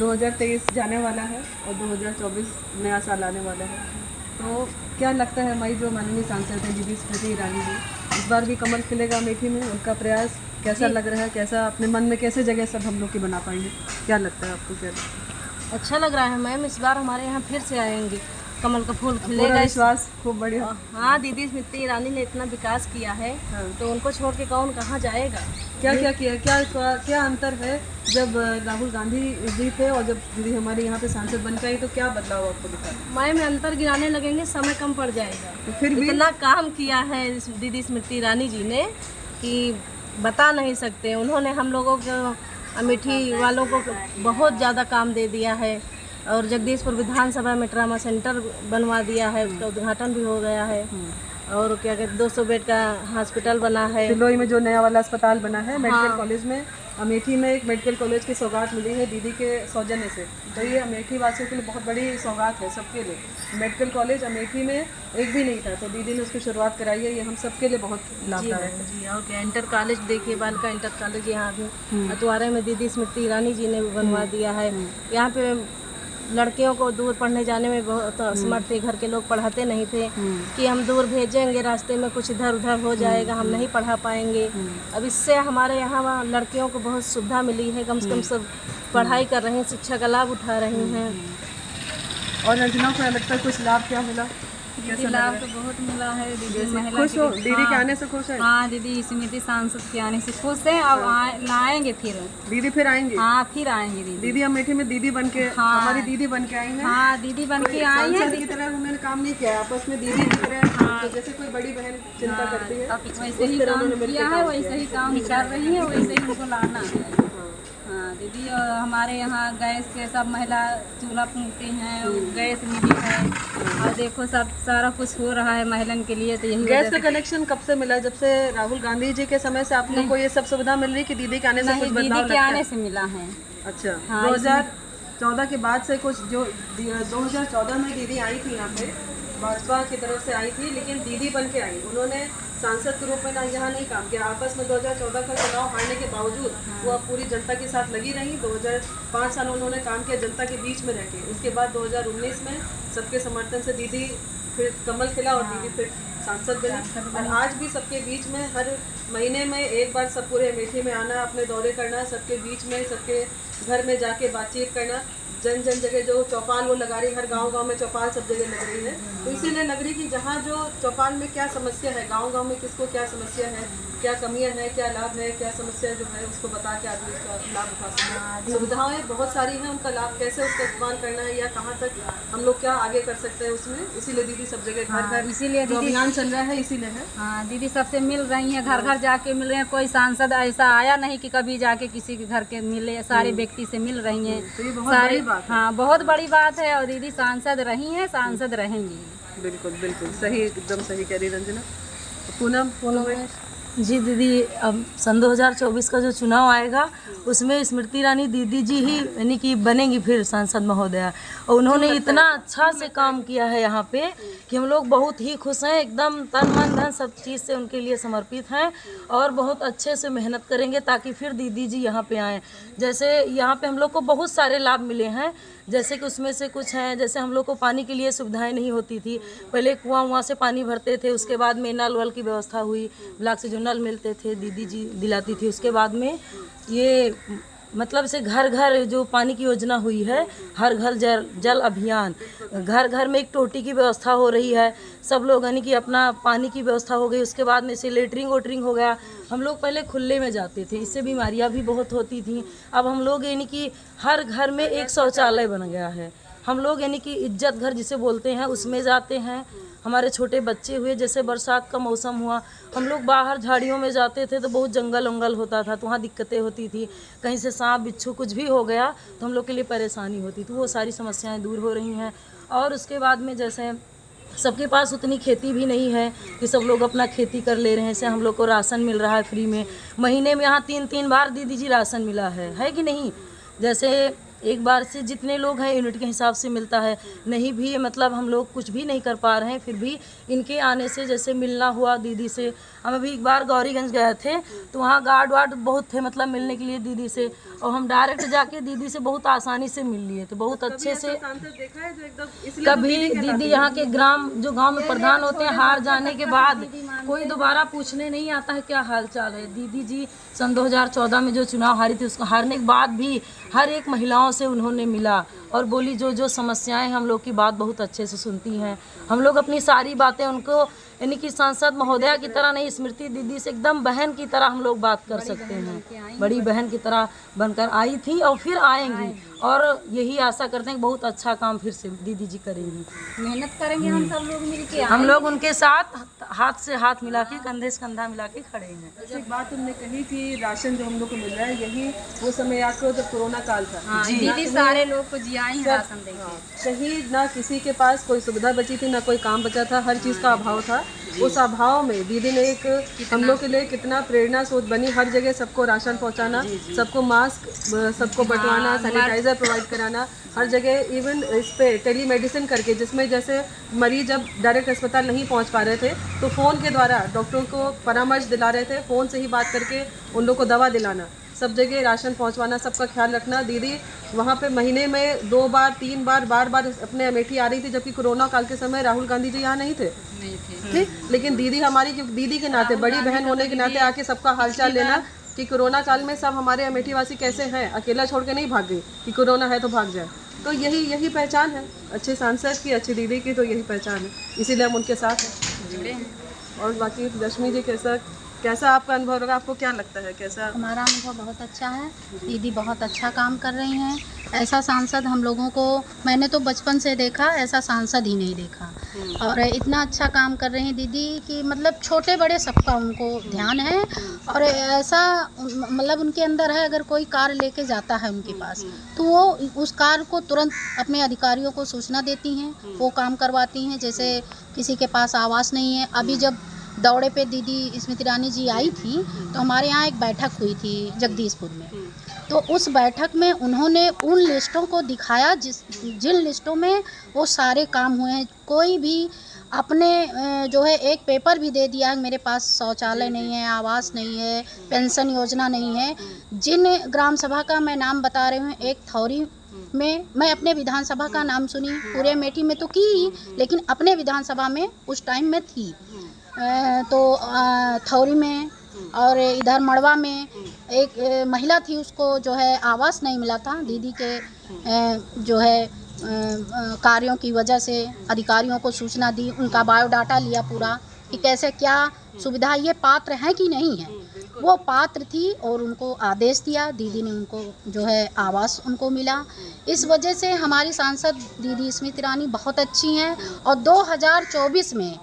2023 जाने वाला है और 2024 नया साल आने वाला है, तो क्या लगता है हमारी जो माननीय सांसद हैं दीदी स्मृति ईरानी जी, इस बार भी कमल खिलेगा अमेठी में? उनका प्रयास कैसा लग रहा है? कैसा अपने मन में कैसे जगह सब हम लोग की बना पाएंगे? क्या लगता है आपको? क्या लगता है? अच्छा लग रहा है मैम, इस बार हमारे यहाँ फिर से आएंगे, कमल का फूल पूरा खिलेगा। विश्वास खूब बढ़िया। हाँ, दीदी स्मृति ईरानी ने इतना विकास किया है, हाँ। तो उनको छोड़ के कौन कहाँ जाएगा? क्या क्या किया? क्या अंतर है जब राहुल गांधी जी थे और जब दीदी हमारे यहाँ पे सांसद बन के आई, तो क्या बदलाव आपको दिखा? मैम अंतर गिराने लगेंगे, समय कम पड़ जाएगा। तो फिर भी इतना काम किया है दीदी स्मृति ईरानी जी ने कि बता नहीं सकते। उन्होंने हम लोगों को, अमेठी वालों को बहुत ज़्यादा काम दे दिया है, और जगदीशपुर विधानसभा में ट्रामा सेंटर बनवा दिया है, उसका उद्घाटन भी हो गया है। और क्या कहते 200 बेड का हॉस्पिटल बना है। सिलोई में जो नया वाला अस्पताल बना है, मेडिकल कॉलेज में, अमेठी में एक मेडिकल कॉलेज की सौगात मिली है दीदी के सौजन्य से, तो ये अमेठी वासियों के लिए बहुत बड़ी सौगात है, सबके लिए। मेडिकल कॉलेज अमेठी में एक भी नहीं था, तो दीदी ने उसकी शुरुआत कराई है, ये हम सबके लिए बहुत लाभदायक है। जी, और क्या इंटर कॉलेज देखिए, बालिका इंटर कॉलेज यहाँ भी अतवारे में दीदी स्मृति ईरानी जी ने बनवा दिया है। यहाँ पे लड़कियों को दूर पढ़ने जाने में बहुत असमर्थ थे, घर के लोग पढ़ाते नहीं थे कि हम दूर भेजेंगे, रास्ते में कुछ इधर उधर हो जाएगा, हम नहीं पढ़ा पाएंगे। अब इससे हमारे यहाँ लड़कियों को बहुत सुविधा मिली है, कम से कम सब पढ़ाई कर रही हैं, शिक्षा का लाभ उठा रही हैं। और रंजना को लगता है कुछ लाभ क्या मिला? दीदी लाभ तो बहुत मिला है। दीदी महिला खुश हो? दीदी के आने से खुश है? हाँ, दीदी स्मृति सांसद के आने से खुश है। अब आएंगे फिर। दीदी फिर आएंगे? हाँ, फिर आएंगे दीदी। दीदी अमेठी में दीदी बन के, हमारी दीदी बन के आई हैं। हाँ, दीदी बन के आई है। सांसद की तरह उन्होंने काम नहीं किया, आपस में दीदी की तरह, तो जैसे कोई बड़ी बहन चिंता करती है, वैसे ही काम किया है, वैसे ही काम कर रही है, वैसे ही उनको लाना है। हाँ दीदी, हमारे यहाँ गैस के सब महिला चूल्हा फूंकती हैं, गैस निधि है, और देखो सब सारा कुछ हो रहा है महिलाओं के लिए। तो यही गैस का कनेक्शन कब से मिला? जब से राहुल गांधी जी के समय से आप लोग को ये सब सुविधा मिल रही कि दीदी के आने से कुछ बदलाव दीदी के आने से मिला है। अच्छा, हाँ, 2014 के बाद से कुछ, जो 2014 में दीदी आई थी यहाँ पे, भाजपा की तरफ से आई थी, लेकिन दीदी बन के आई, उन्होंने सांसद के रूप में यहाँ नहीं काम किया। आपस में 2014 का चुनाव हारने के बावजूद वो पूरी जनता के साथ लगी रही। 2005 साल उन्होंने काम किया जनता के बीच में रह के। उसके बाद 2019 में सबके समर्थन से दीदी फिर कमल खिला और दीदी फिर सांसद बनी। और आज भी सबके बीच में हर महीने में एक बार सब पूरे अमेठी में आना, अपने दौरे करना, सबके बीच में, सबके घर में जाके बातचीत करना। जन जगह जो चौपाल वो लगा रही, हर गांव में चौपाल सब जगह लग रही है, तो इसीलिए लग रही कि जहाँ जो चौपाल में क्या समस्या है, गांव में किसको क्या समस्या है, क्या कमियां हैं, क्या लाभ है, क्या समस्या जो है, उसको बता के आदमी उसका लाभ उठा सके। सुविधाएं बहुत सारी हैं, उनका लाभ कैसे उसका इस्तेमाल करना है या कहाँ तक हम लोग क्या आगे कर सकते हैं उसमें, इसीलिए दीदी सब जगह घर घर, इसीलिए जो अभियान चल रहा है इसीलिए है। हाँ, दीदी सबसे मिल रही हैं, घर घर जाके मिल रहे हैं। कोई सांसद ऐसा आया नहीं कि कभी जाके किसी के घर के मिले, सारे व्यक्ति से मिल रही हैं। तो ये बहुत बड़ी बात है। हाँ, बहुत बड़ी बात है, और दीदी सांसद रही हैं, सांसद रहेंगी। बिल्कुल बिल्कुल सही, एकदम सही कह रही रंजना। पूनम जी दीदी, अब सन 2024 का जो चुनाव आएगा उसमें स्मृति ईरानी दीदी जी ही यानी कि बनेंगी फिर सांसद महोदया, और उन्होंने इतना अच्छा से काम किया है यहाँ पे कि हम लोग बहुत ही खुश हैं, एकदम तन मन धन सब चीज़ से उनके लिए समर्पित हैं, और बहुत अच्छे से मेहनत करेंगे ताकि फिर दीदी जी यहाँ पे आएँ। जैसे यहाँ पे हम लोग को बहुत सारे लाभ मिले हैं, जैसे कि उसमें से कुछ हैं, जैसे हम लोग को पानी के लिए सुविधाएं नहीं होती थी, पहले कुआं से पानी भरते थे, उसके बाद में नल वल की व्यवस्था हुई, ब्लॉक से जो नल मिलते थे दीदी जी दिलाती थी। उसके बाद में ये मतलब से घर घर जो पानी की योजना हुई है, हर घर जल अभियान, घर घर में एक टोटी की व्यवस्था हो रही है, सब लोग यानी कि अपना पानी की व्यवस्था हो गई। उसके बाद में से लेटरिंग वोटरिंग हो गया। हम लोग पहले खुले में जाते थे, इससे बीमारियां भी बहुत होती थी। अब हम लोग यानी कि हर घर में एक शौचालय बन गया है। हम लोग यानी कि इज्जत घर जिसे बोलते हैं उसमें जाते हैं। हमारे छोटे बच्चे हुए, जैसे बरसात का मौसम हुआ, हम लोग बाहर झाड़ियों में जाते थे तो बहुत जंगल वंगल होता था, तो वहाँ दिक्कतें होती थी, कहीं से सांप बिच्छू कुछ भी हो गया तो हम लोग के लिए परेशानी होती थी। वो सारी समस्याएं दूर हो रही हैं। और उसके बाद में जैसे सबके पास उतनी खेती भी नहीं है कि सब लोग अपना खेती कर ले रहे हैं, जैसे हम लोग को राशन मिल रहा है फ्री में, महीने में यहाँ 3-3 बार दीदी जी राशन मिला है कि नहीं। जैसे एक बार से जितने लोग हैं यूनिट के हिसाब से मिलता है, नहीं भी मतलब हम लोग कुछ भी नहीं कर पा रहे हैं, फिर भी इनके आने से जैसे मिलना हुआ दीदी से। हम अभी एक बार गौरीगंज गए थे तो वहाँ गार्ड वार्ड बहुत थे मतलब मिलने के लिए दीदी से। और हम डायरेक्ट जाके दीदी से बहुत आसानी से मिल लिए, तो बहुत अच्छे से। सांसद देखा है जो एकदम इसलिए कभी दीदी यहाँ के जो गांव में प्रधान होते हैं, हार जाने के बाद कोई दोबारा पूछने नहीं आता है क्या हाल चाल है। दीदी जी सन 2014 में जो चुनाव हारी थी, उसको हारने के बाद भी हर एक महिलाओं से उन्होंने मिला और बोली जो समस्याएं हम लोग की बात बहुत अच्छे से सुनती हैं। हम लोग अपनी सारी बातें उनको, यानी कि सांसद महोदया की तरह नहीं, स्मृति दीदी से एकदम बहन की तरह हम लोग बात कर सकते हैं। बड़ी बहन की तरह बनकर आई थी और फिर आएंगी, और यही आशा करते हैं कि बहुत अच्छा काम फिर से दीदी जी करेंगी। मेहनत करेंगे हम सब लोग मिलके। हम लोग उनके साथ हाथ से हाथ मिला के, कंधे से कंधा मिला के खड़े हैं। एक बात तुमने कही कि राशन जो हम लोग को मिल रहा है, यही वो समय याद करो जब कोरोना काल था। हाँ, दीदी सारे लोग को जियाई है राशन देके। कहीं ना किसी के पास कोई सुविधा बची थी, ना कोई काम बचा था, हर चीज़ का अभाव था। उस अभाव में दीदी ने एक हम लोग के लिए कितना प्रेरणा स्रोत बनी। हर जगह सबको राशन पहुंचाना, सबको मास्क सबको बंटवाना, सैनिटाइजर प्रोवाइड कराना, हर जगह इवन इस पे टेली मेडिसिन करके, जिसमें जैसे मरीज जब डायरेक्ट अस्पताल नहीं पहुंच पा रहे थे तो फ़ोन के द्वारा डॉक्टरों को परामर्श दिला रहे थे, फ़ोन से ही बात करके उन लोग को दवा दिलाना, सब जगह राशन पहुंचवाना, सबका ख्याल रखना। दीदी वहाँ पे महीने में 2 बार 3 बार बार अपने अमेठी आ रही थी, जबकि कोरोना काल के समय राहुल गांधी जी यहाँ नहीं थे। ठीक, लेकिन दीदी हमारी दीदी के नाते, बड़ी बहन होने के नाते आके सबका हालचाल लेना कि कोरोना काल में सब हमारे अमेठी वासी कैसे हैं, अकेला छोड़ के नहीं भाग गई कि कोरोना है तो भाग जाए। तो यही पहचान है अच्छे सांसद की, अच्छी दीदी की, तो यही पहचान है, इसीलिए हम उनके साथ हैं, जुड़े हैं। और बाकी लक्ष्मी जी कैसा आपका अनुभव रहा, आपको क्या लगता है कैसा? हमारा अनुभव बहुत अच्छा है, दीदी बहुत अच्छा काम कर रही हैं। ऐसा सांसद हम लोगों को, मैंने तो बचपन से देखा, ऐसा सांसद ही नहीं देखा। और इतना अच्छा काम कर रही हैं दीदी कि मतलब छोटे बड़े सबका उनको ध्यान है। और ऐसा मतलब उनके अंदर है, अगर कोई कार्य लेके जाता है उनके पास तो वो उस कार्य को तुरंत अपने अधिकारियों को सूचना देती हैं, वो काम करवाती हैं। जैसे किसी के पास आवास नहीं है, अभी जब दौड़े पे दीदी स्मृति ईरानी जी आई थी तो हमारे यहाँ एक बैठक हुई थी जगदीशपुर में। तो उस बैठक में उन्होंने उन लिस्टों को दिखाया जिन लिस्टों में वो सारे काम हुए हैं। कोई भी अपने जो है एक पेपर भी दे दिया है, मेरे पास शौचालय नहीं है, आवास नहीं है, पेंशन योजना नहीं है। जिन ग्राम सभा का मैं नाम बता रही हूँ, एक थौरी में, मैं अपने विधानसभा का नाम सुनी, पूरे अमेठी में तो की, लेकिन अपने विधानसभा में उस टाइम में थी। तो थौरी में और इधर मड़वा में एक महिला थी, उसको जो है आवास नहीं मिला था। दीदी के जो है कार्यों की वजह से अधिकारियों को सूचना दी, उनका बायोडाटा लिया पूरा कि कैसे क्या सुविधा, ये पात्र हैं कि नहीं है। वो पात्र थी और उनको आदेश दिया, दीदी ने उनको जो है आवास उनको मिला। इस वजह से हमारी सांसद दीदी स्मृति ईरानी बहुत अच्छी हैं। और 2024 में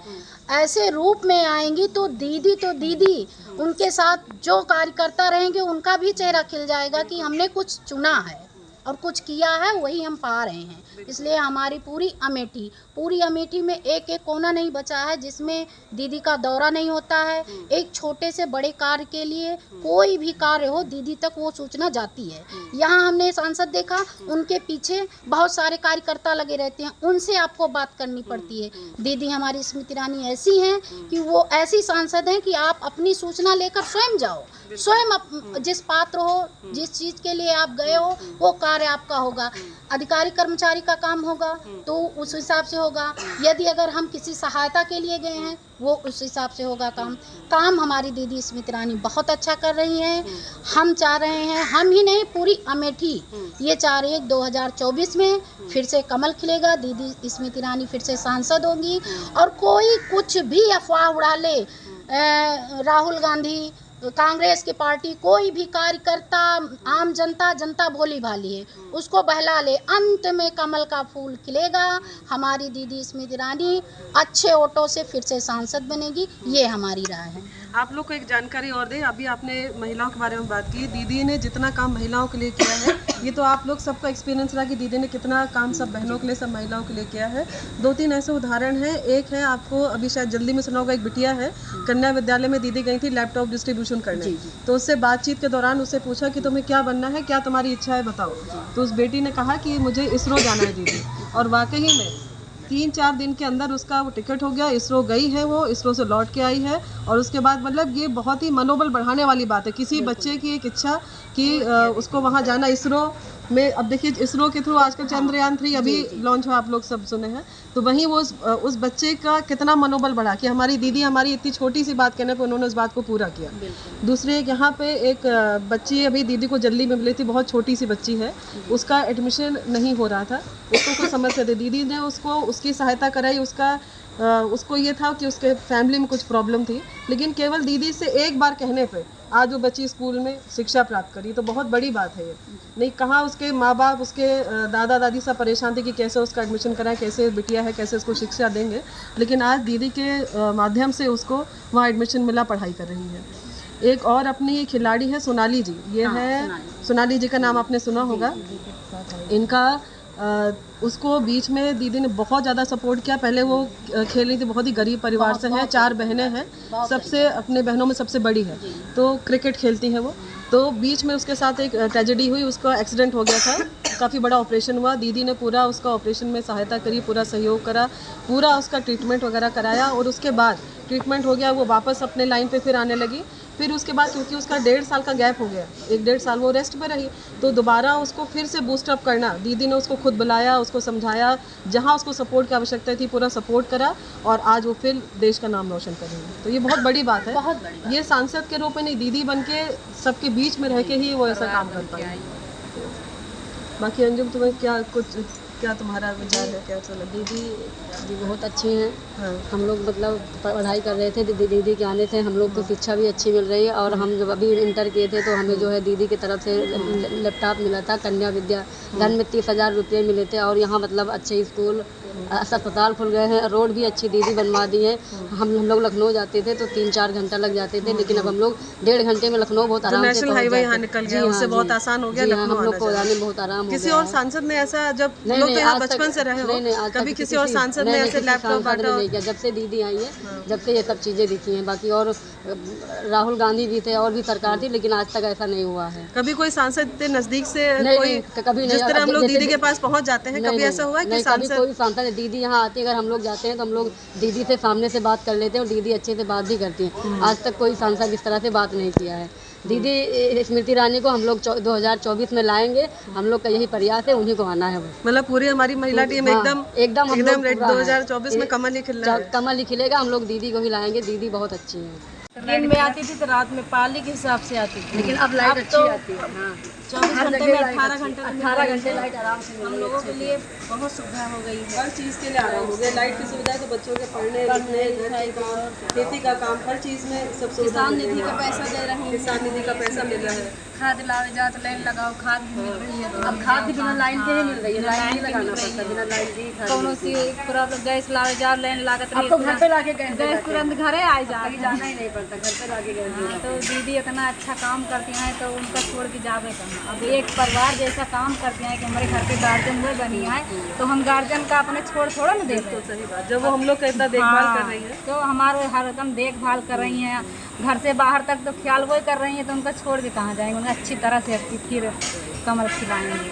ऐसे रूप में आएंगी तो दीदी उनके साथ जो कार्यकर्ता रहेंगे उनका भी चेहरा खिल जाएगा कि हमने कुछ चुना है और कुछ किया है, वही हम पा रहे हैं। इसलिए हमारी पूरी अमेठी में एक कोना नहीं बचा है जिसमें दीदी का दौरा नहीं होता है। एक छोटे से बड़े कार्य के लिए कोई भी कार्य हो, दीदी तक वो सूचना जाती है। यहाँ हमने सांसद देखा, उनके पीछे बहुत सारे कार्यकर्ता लगे रहते हैं, उनसे आपको बात करनी पड़ती है। दीदी हमारी स्मृति ईरानी ऐसी हैं कि वो ऐसी सांसद हैं कि आप अपनी सूचना लेकर स्वयं जाओ, स्वयं जिस पात्र हो, जिस चीज़ के लिए आप गए हो, वो कार्य आपका होगा। अधिकारी कर्मचारी का काम होगा तो उस हिसाब से होगा। यदि अगर हम किसी सहायता के लिए गए हैं, वो उस हिसाब से होगा काम हमारी दीदी स्मृति ईरानी बहुत अच्छा कर रही हैं। हम चाह रहे हैं, हम ही नहीं पूरी अमेठी ये चाह रही है 2024 में फिर से कमल खिलेगा, दीदी स्मृति ईरानी फिर से सांसद होंगी। और कोई कुछ भी अफवाह उड़ा ले, राहुल गांधी, कांग्रेस की पार्टी, कोई भी कार्यकर्ता, आम जनता भोली भाली है, उसको बहला ले, अंत में कमल का फूल खिलेगा। हमारी दीदी स्मृति ईरानी अच्छे वोटों से फिर से सांसद बनेगी, ये हमारी राय है। आप लोग को एक जानकारी और दें, अभी आपने महिलाओं के बारे में बात की, दीदी ने जितना काम महिलाओं के लिए किया है, ये तो आप लोग सबका एक्सपीरियंस रहा कि दीदी ने कितना काम सब बहनों के लिए, सब महिलाओं के लिए किया है। 2-3 ऐसे उदाहरण हैं। एक है, आपको अभी शायद जल्दी में सुना होगा, एक बिटिया है, कन्या विद्यालय में दीदी गई थी लैपटॉप डिस्ट्रीब्यूशन करने। तो उससे बातचीत के दौरान उससे पूछा कि तुम्हें क्या बनना है, क्या तुम्हारी इच्छा है बताओ। तो उस बेटी ने कहा कि मुझे इसरो जाना है दीदी। और वाकई में 3-4 दिन के अंदर उसका वो टिकट हो गया, इसरो गई है, वो इसरो से लौट के आई है। और उसके बाद मतलब ये बहुत ही मनोबल बढ़ाने वाली बात है किसी बच्चे की एक इच्छा कि उसको वहाँ जाना। इसरो में अब देखिए इसरो के थ्रू आजकल चंद्रयान 3 अभी लॉन्च हुआ, आप लोग सब सुने हैं। तो वहीं वो उस बच्चे का कितना मनोबल बढ़ा कि हमारी दीदी हमारी इतनी छोटी सी बात कहने पर उन्होंने उस बात को पूरा किया। दूसरे यहाँ पे एक बच्ची अभी दीदी को जल्दी में मिली थी, बहुत छोटी सी बच्ची है, उसका एडमिशन नहीं हो रहा था, उसको कुछ समस्या थी, दीदी ने उसको उसकी सहायता कराई। उसको ये था कि उसके फैमिली में कुछ प्रॉब्लम थी, लेकिन केवल दीदी से एक बार कहने पे आज वो बच्ची स्कूल में शिक्षा प्राप्त करी। तो बहुत बड़ी बात है ये। नहीं कहाँ उसके माँ बाप उसके दादा दादी सब परेशान थे कि कैसे उसका एडमिशन कराएं, कैसे बिटिया है, कैसे उसको शिक्षा देंगे, लेकिन आज दीदी के माध्यम से उसको वहाँ एडमिशन मिला, पढ़ाई कर रही है। एक और अपनी खिलाड़ी है सोनाली जी, ये है सोनाली जी का नाम आपने सुना होगा। इनका उसको बीच में दीदी ने बहुत ज़्यादा सपोर्ट किया। पहले वो खेल रही थी, बहुत ही गरीब परिवार से है, 4 बहनें हैं, सबसे अपने बहनों में सबसे बड़ी है, तो क्रिकेट खेलती है वो। तो बीच में उसके साथ एक ट्रेजेडी हुई, उसका एक्सीडेंट हो गया था, काफ़ी बड़ा ऑपरेशन हुआ। दीदी ने पूरा उसका ऑपरेशन में सहायता करी, पूरा सहयोग करा, पूरा उसका ट्रीटमेंट वगैरह कराया। और उसके बाद ट्रीटमेंट हो गया, वो वापस अपने लाइन पे फिर आने लगी। फिर उसके बाद क्योंकि उसका 1.5 साल का गैप हो गया, 1-1.5 साल वो रेस्ट पे रही, तो दोबारा उसको फिर से बूस्ट अप करना, दीदी ने उसको खुद बुलाया, उसको समझाया, जहाँ उसको सपोर्ट की आवश्यकता थी पूरा सपोर्ट करा, और आज वो फिर देश का नाम रोशन कर रही है। तो ये बहुत बड़ी बात है, बहुत बड़ी। ये सांसद के रूप में नहीं, दीदी बन के सबके बीच में रह के ही वो ऐसा काम कर पाए। बाकी अंजुम तुम्हें क्या तुम्हारा विचार है, क्या अच्छा लगा? दीदी बहुत अच्छी हैं। हाँ। हम लोग मतलब पढ़ाई कर रहे थे, दीदी के आने से हम लोग को शिक्षा भी अच्छी मिल रही है। और हम जब अभी इंटर किए थे तो हमें जो है दीदी की तरफ से लैपटॉप मिला था, कन्या विद्या धन में 30,000 रुपये मिले थे। और यहाँ मतलब अच्छे स्कूल अस्पताल खुल गए हैं, रोड भी अच्छी दीदी बनवा दी है। हम लोग लखनऊ जाते थे तो 3-4 घंटा लग जाते थे, लेकिन अब हम लोग 1.5 घंटे में लखनऊ बहुत आराम से नेशनल हाईवे यहाँ निकल गया, उससे बहुत आसान हो गया, हम लोग को जाने में बहुत आराम हो गया। किसी और सांसद ने ऐसा, जब लोग तो यहाँ बचपन से रहे हो, कभी किसी और सांसद ने ऐसे लैपटॉप बांटा नहीं किया? जब से दीदी आई है, जब से ये सब चीज़ें दिखी हैं। बाकी और राहुल गांधी भी थे और भी सरकार थी, लेकिन आज तक ऐसा नहीं हुआ है। कभी कोई सांसद के नजदीक से कभी जिस तरह हम लोग दीदी के पास पहुँच जाते हैं, कभी ऐसा हुआ है कि कोई सांसद दीदी यहाँ आती है, अगर हम लोग जाते हैं तो हम लोग दीदी से सामने से बात कर लेते हैं और दीदी अच्छे से बात भी करती हैं। आज तक कोई सांसद इस तरह से बात नहीं किया है। दीदी स्मृति ईरानी को हम लोग 2024 में लाएंगे, हम लोग का यही प्रयास है, उन्हीं को आना है। मतलब पूरी हमारी महिला टीम एकदम 2024 में कमल ही खिलेगा। हम लोग दीदी को ही लाएंगे, दीदी बहुत अच्छी है। दिन में आती थी तो रात में पाली के हिसाब से आती थी, लेकिन अब लाइट अच्छी आती है। 24 घंटे में 18 घंटे लाइट आराम से हम लोगों के लिए बहुत सुविधा हो गई है। हर चीज़ के लिए आराम हो गया, लाइट की सुविधा है तो बच्चों के पढ़ने लिखने, खेती का काम, हर चीज़ में सब सुविधा। किसान निधि का पैसा दे रहे हैं, किसान निधि का पैसा मिल रहा है, खाद लावे जात लाइन लगाओ, खाद भी मिल रही है। अब खाद भी बिना लाइन के ही मिल रही है, लाइन नहीं लगाना पड़ता, बिना लाइन के ही खाद। कौन सी प्रॉब्लम, गैस लावे जात लाइन लागत अब तो घर पे लाके गैस तुरंत घरे आ जाए, जाना ही नहीं पड़ता, घर पे लाके गैस। तो दीदी इतना अच्छा काम करती हैं तो उनका छोड़ के जावे कहाँ। अब एक परिवार जैसा काम करती हैं कि हमारे घर के गार्जियन वो बनी है, तो हम गार्जियन का अपने छोड़ थोड़ा ना देते। तो सही बात, जब वो हम लोग का इतना देखभाल कर रही है, तो हमारे हरदम देखभाल कर रही हैं, घर से बाहर तक तो ख्याल वही कर रही हैं, तो उनका छोड़ के कहाँ जाएंगे। उन्हें अच्छी तरह से फिर कमर खिलाएंगे।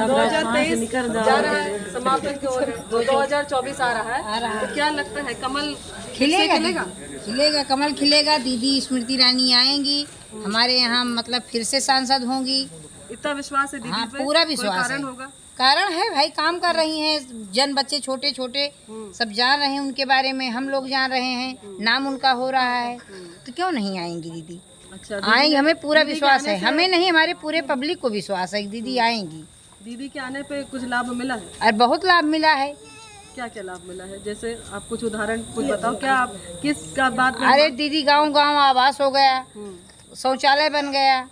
2023 समापन की ओर है, 2024 आ रहा है, तो क्या लगता है कमल खिलेगा, कमल खिलेगा। दीदी स्मृति ईरानी आएंगी हमारे यहाँ, मतलब फिर से सांसद होंगी। इतना विश्वास है दीदी हाँ, पे? पूरा विश्वास है। होगा? कारण है भाई, काम कर रही हैं, जन बच्चे छोटे छोटे सब जान रहे हैं उनके बारे में, हम लोग जान रहे हैं, नाम उनका हो रहा है, तो क्यों नहीं आएंगी दीदी? अच्छा, आएंगी, हमें पूरा विश्वास है, हमें नहीं हमारे पूरे पब्लिक को विश्वास है दीदी आएंगी। दीदी के आने पे कुछ लाभ मिला है? और बहुत लाभ मिला है। क्या क्या लाभ मिला है? जैसे आप कुछ उदाहरण कुछ बताओ, क्या आप किस का बात? अरे दीदी गांव गांव आवास हो गया, शौचालय बन गया,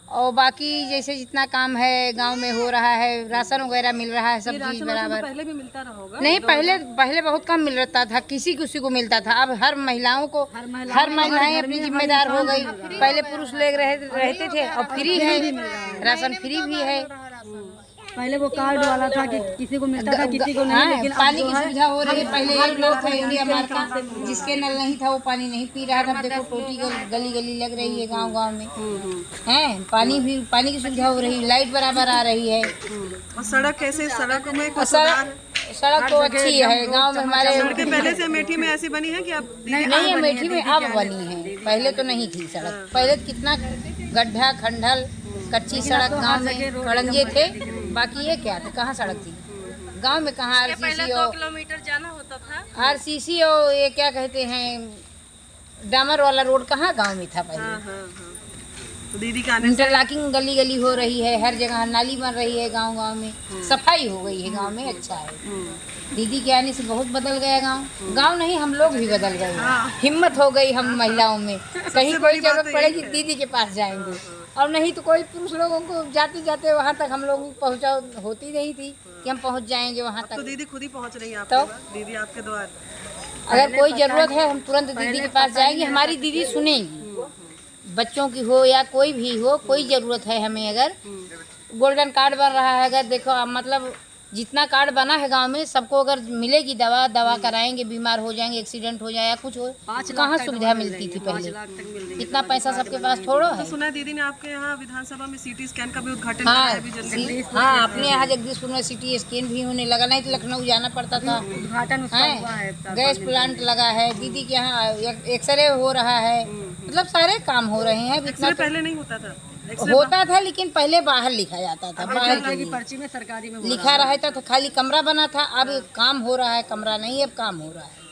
और बाकी जैसे जितना काम है गांव में हो रहा है, राशन वगैरह मिल रहा है, सब चीज बराबर। पहले भी मिलता रहा होगा? नहीं, पहले बहुत कम मिल रहा था, किसी को मिलता था। अब हर महिलाओं को, हर महिलाएं अपनी जिम्मेदार हो गई। पहले पुरुष लोग रहते थे, अब फ्री है, राशन फ्री भी है। पहले वो कार्ड वाला था कि किसी को मिलता था, किसी को नहीं, लेकिन पानी की सुविधा हो रही है। पहले एक लोग थे इंडिया मार्ग का, जिसके नल नहीं था वो पानी नहीं पी रहा था। देखो टोटी गली गली लग रही है गांव गांव में, हैं पानी की सुविधा हो रही है, लाइट बराबर आ रही है। और सड़क कैसे, सड़कों में सड़क तो अच्छी है गांव में हमारे। सड़कें पहले से अमेठी में ऐसी बनी है कि अब नहीं, अमेठी में अब बनी है, पहले तो नहीं थी सड़क। पहले कितना गड्ढा खंडल कच्ची सड़क गांव में खड़ंजे थे, बाकी ये क्या था, कहाँ सड़क थी गांव में, कहाँ आरसीसी 2 किलोमीटर जाना होता था। आरसीसी और ये क्या कहते हैं डामर वाला रोड कहाँ गांव में था पहले। तो दीदी का आने इंटरलॉकिंग गली गली हो रही है, हर जगह नाली बन रही है, गांव गांव में सफाई हो गई है गांव में, अच्छा है। दीदी के आने से बहुत बदल गया गांव। गांव नहीं, हम लोग भी बदल गए, हिम्मत हो गई हम महिलाओं में। कहीं कोई जरूरत पड़ेगी दीदी के पास जाएंगे, और नहीं तो कोई पुरुष लोगों को जाते जाते वहाँ तक हम लोग पहुँचा होती नहीं थी कि हम पहुँच जाएंगे वहाँ तक। तो दीदी खुद ही पहुँच रही है तो दीदी आपके द्वार। अगर कोई ज़रूरत है हम तुरंत दीदी के पास जाएंगे, हमारी दीदी सुनेंगी। बच्चों की हो या कोई भी हो, कोई ज़रूरत है हमें, अगर गोल्डन कार्ड बन रहा है, अगर देखो मतलब जितना कार्ड बना है गांव में सबको अगर मिलेगी दवा कराएंगे, बीमार हो जाएंगे, एक्सीडेंट हो जाए या कुछ हो, कहाँ सुविधा मिलती थी पहले, इतना पैसा सबके पास थोड़ा है। तो सुना दीदी ने आपके यहाँ विधानसभा में सीटी स्कैन का भी उद्घाटन हाँ, किया है अभी जल्दी। हाँ, अपने यहाँ जगदीशपुर में सिटी स्कैन भी होने लगा, नहीं तो लखनऊ जाना पड़ता था। उद्घाटन गैस प्लांट लगा है, दीदी के यहाँ एक्सरे हो रहा है, मतलब सारे काम हो रहे हैं। इतना पहले नहीं होता था, होता था लेकिन पहले बाहर लिखा जाता था, बाहर के लिए पर्ची में सरकारी में लिखा रहता था, खाली कमरा बना था। अब काम हो रहा है, कमरा नहीं अब काम हो रहा है।